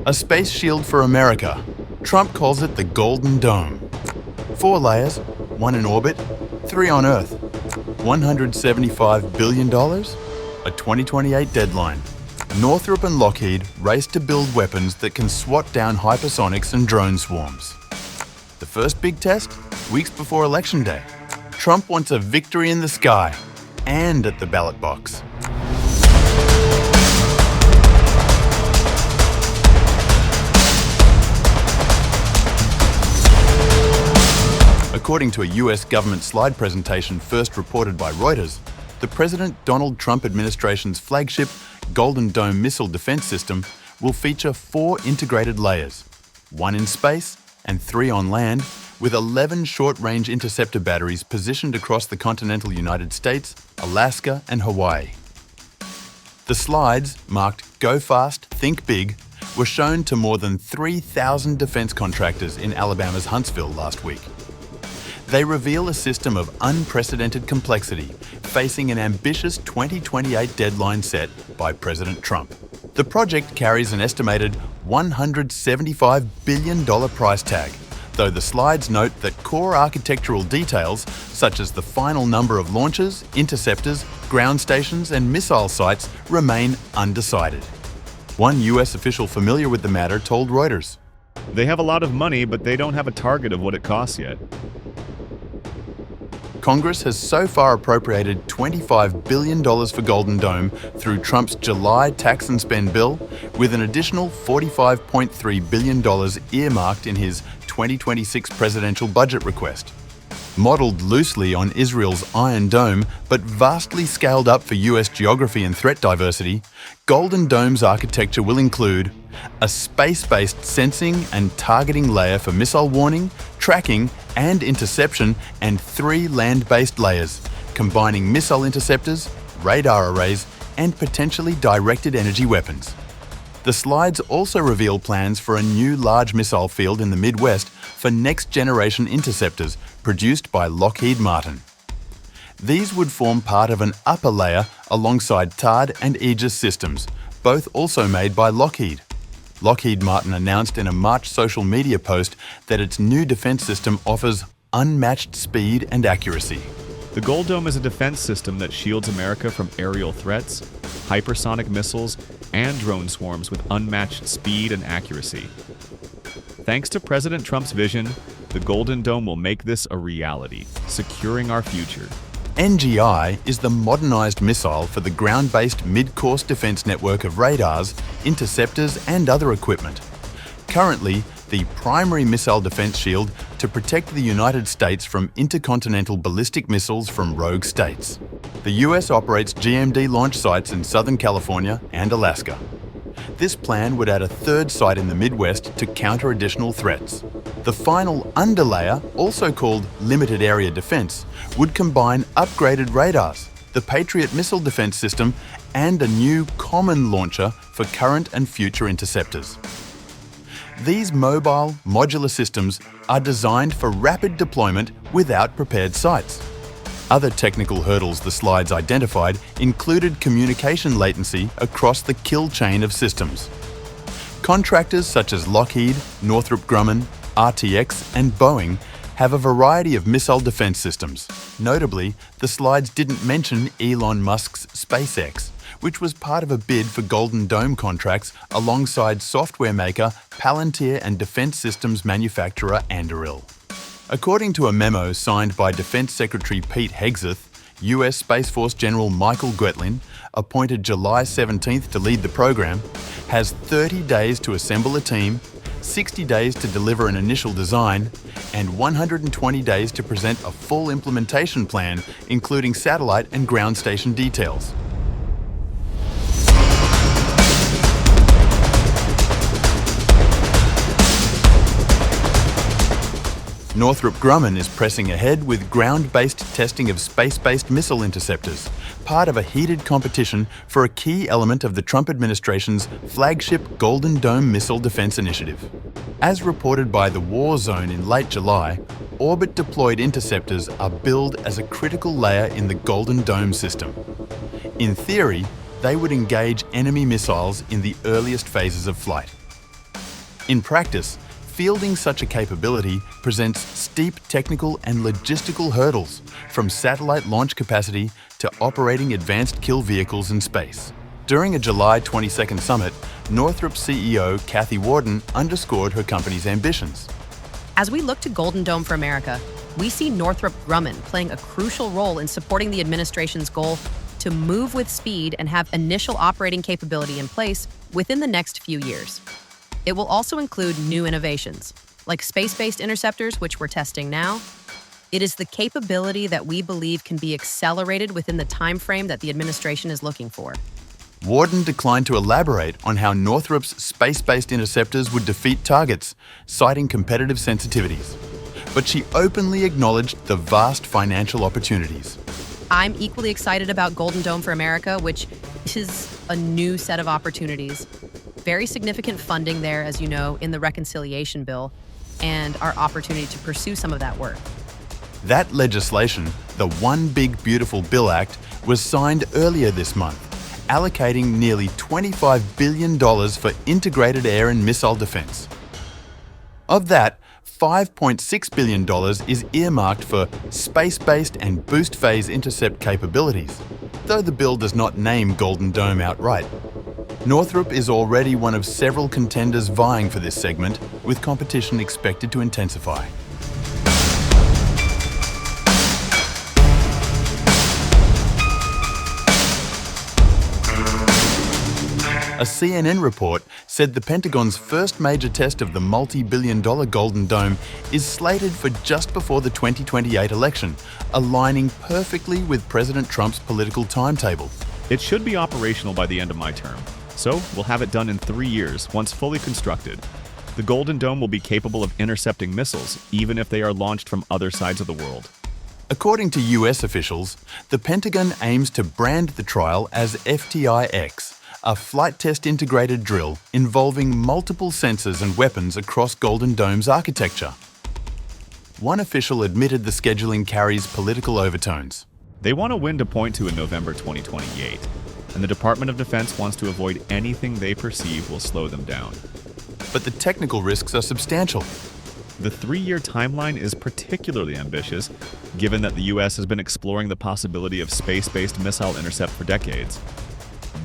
A space shield for America. Trump calls it the Golden Dome. 4 layers, 1 in orbit, 3 on Earth. $175 billion? A 2028 deadline. Northrop and Lockheed race to build weapons that can swat down hypersonics and drone swarms. The first big test? Weeks before Election Day. Trump wants a victory in the sky and at the ballot box. According to a US government slide presentation first reported by Reuters, the President Donald Trump administration's flagship Golden Dome missile defense system will feature 4 integrated layers, 1 in space and 3 on land, with 11 short-range interceptor batteries positioned across the continental United States, Alaska and Hawaii. The slides, marked Go Fast, Think Big, were shown to more than 3,000 defense contractors in Alabama's Huntsville last week. They reveal a system of unprecedented complexity, facing an ambitious 2028 deadline set by President Trump. The project carries an estimated $175 billion price tag, though the slides note that core architectural details, such as the final number of launches, interceptors, ground stations and missile sites, remain undecided. One US official familiar with the matter told Reuters, "They have a lot of money, but they don't have a target of what it costs yet." Congress has so far appropriated $25 billion for Golden Dome through Trump's July tax and spend bill, with an additional $45.3 billion earmarked in his 2026 presidential budget request. Modelled loosely on Israel's Iron Dome, but vastly scaled up for US geography and threat diversity, Golden Dome's architecture will include a space-based sensing and targeting layer for missile warning, tracking and interception, and 3 land-based layers, combining missile interceptors, radar arrays and potentially directed energy weapons. The slides also reveal plans for a new large missile field in the Midwest for next-generation interceptors produced by Lockheed Martin. These would form part of an upper layer alongside THAAD and Aegis systems, both also made by Lockheed. Lockheed Martin announced in a March social media post that its new defense system offers unmatched speed and accuracy. The Gold Dome is a defense system that shields America from aerial threats, hypersonic missiles, and drone swarms with unmatched speed and accuracy. Thanks to President Trump's vision, the Golden Dome will make this a reality, securing our future. NGI is the modernized missile for the ground-based mid-course defense network of radars, interceptors and other equipment. Currently, the primary missile defense shield to protect the United States from intercontinental ballistic missiles from rogue states. The US operates GMD launch sites in Southern California and Alaska. This plan would add a 3rd site in the Midwest to counter additional threats. The final underlayer, also called Limited Area Defense, would combine upgraded radars, the Patriot missile defense system, and a new common launcher for current and future interceptors. These mobile, modular systems are designed for rapid deployment without prepared sites. Other technical hurdles the slides identified included communication latency across the kill chain of systems. Contractors such as Lockheed, Northrop Grumman, RTX and Boeing have a variety of missile defense systems. Notably, the slides didn't mention Elon Musk's SpaceX, which was part of a bid for Golden Dome contracts alongside software maker Palantir and defense systems manufacturer Anduril. According to a memo signed by Defense Secretary Pete Hegseth, US Space Force General Michael Guetlein, appointed July 17th to lead the program, has 30 days to assemble a team, 60 days to deliver an initial design, and 120 days to present a full implementation plan, including satellite and ground station details. Northrop Grumman is pressing ahead with ground-based testing of space-based missile interceptors, part of a heated competition for a key element of the Trump administration's flagship Golden Dome missile defense initiative. As reported by The War Zone in late July, orbit-deployed interceptors are billed as a critical layer in the Golden Dome system. In theory, they would engage enemy missiles in the earliest phases of flight. In practice, fielding such a capability presents steep technical and logistical hurdles, from satellite launch capacity to operating advanced kill vehicles in space. During a July 22nd summit, Northrop CEO Kathy Warden underscored her company's ambitions. As we look to Golden Dome for America, we see Northrop Grumman playing a crucial role in supporting the administration's goal to move with speed and have initial operating capability in place within the next few years. It will also include new innovations, like space-based interceptors, which we're testing now. It is the capability that we believe can be accelerated within the time frame that the administration is looking for. Warden declined to elaborate on how Northrop's space-based interceptors would defeat targets, citing competitive sensitivities. But she openly acknowledged the vast financial opportunities. I'm equally excited about Golden Dome for America, which is a new set of opportunities. Very significant funding there, as you know, in the reconciliation bill, and our opportunity to pursue some of that work. That legislation, the One Big Beautiful Bill Act, was signed earlier this month, allocating nearly $25 billion for integrated air and missile defense. Of that, $5.6 billion is earmarked for space-based and boost phase intercept capabilities, though the bill does not name Golden Dome outright. Northrop is already one of several contenders vying for this segment, with competition expected to intensify. A CNN report said the Pentagon's first major test of the multi-billion-dollar Golden Dome is slated for just before the 2028 election, aligning perfectly with President Trump's political timetable. It should be operational by the end of my term, so we'll have it done in 3 years once fully constructed. The Golden Dome will be capable of intercepting missiles, even if they are launched from other sides of the world. According to US officials, the Pentagon aims to brand the trial as FTIX, a flight test integrated drill involving multiple sensors and weapons across Golden Dome's architecture. One official admitted the scheduling carries political overtones. They want to win to point to in November 2028, and the Department of Defense wants to avoid anything they perceive will slow them down. But the technical risks are substantial. The 3-year timeline is particularly ambitious, given that the US has been exploring the possibility of space-based missile intercept for decades.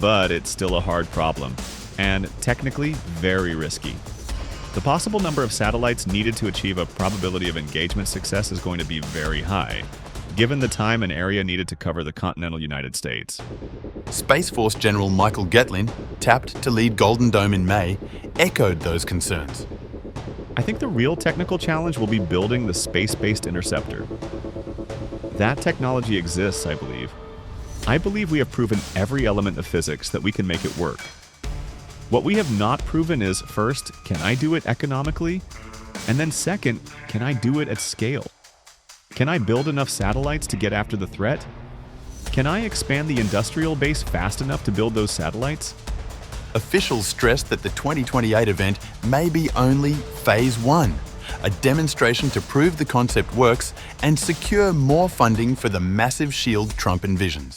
But it's still a hard problem, and technically very risky. The possible number of satellites needed to achieve a probability of engagement success is going to be very high, given the time and area needed to cover the continental United States. Space Force General Michael Guetlein, tapped to lead Golden Dome in May, echoed those concerns. I think the real technical challenge will be building the space-based interceptor. That technology exists, I believe. I believe we have proven every element of physics that we can make it work. What we have not proven is, first, can I do it economically? And then second, can I do it at scale? Can I build enough satellites to get after the threat? Can I expand the industrial base fast enough to build those satellites? Officials stressed that the 2028 event may be only Phase 1, a demonstration to prove the concept works and secure more funding for the massive shield Trump envisions.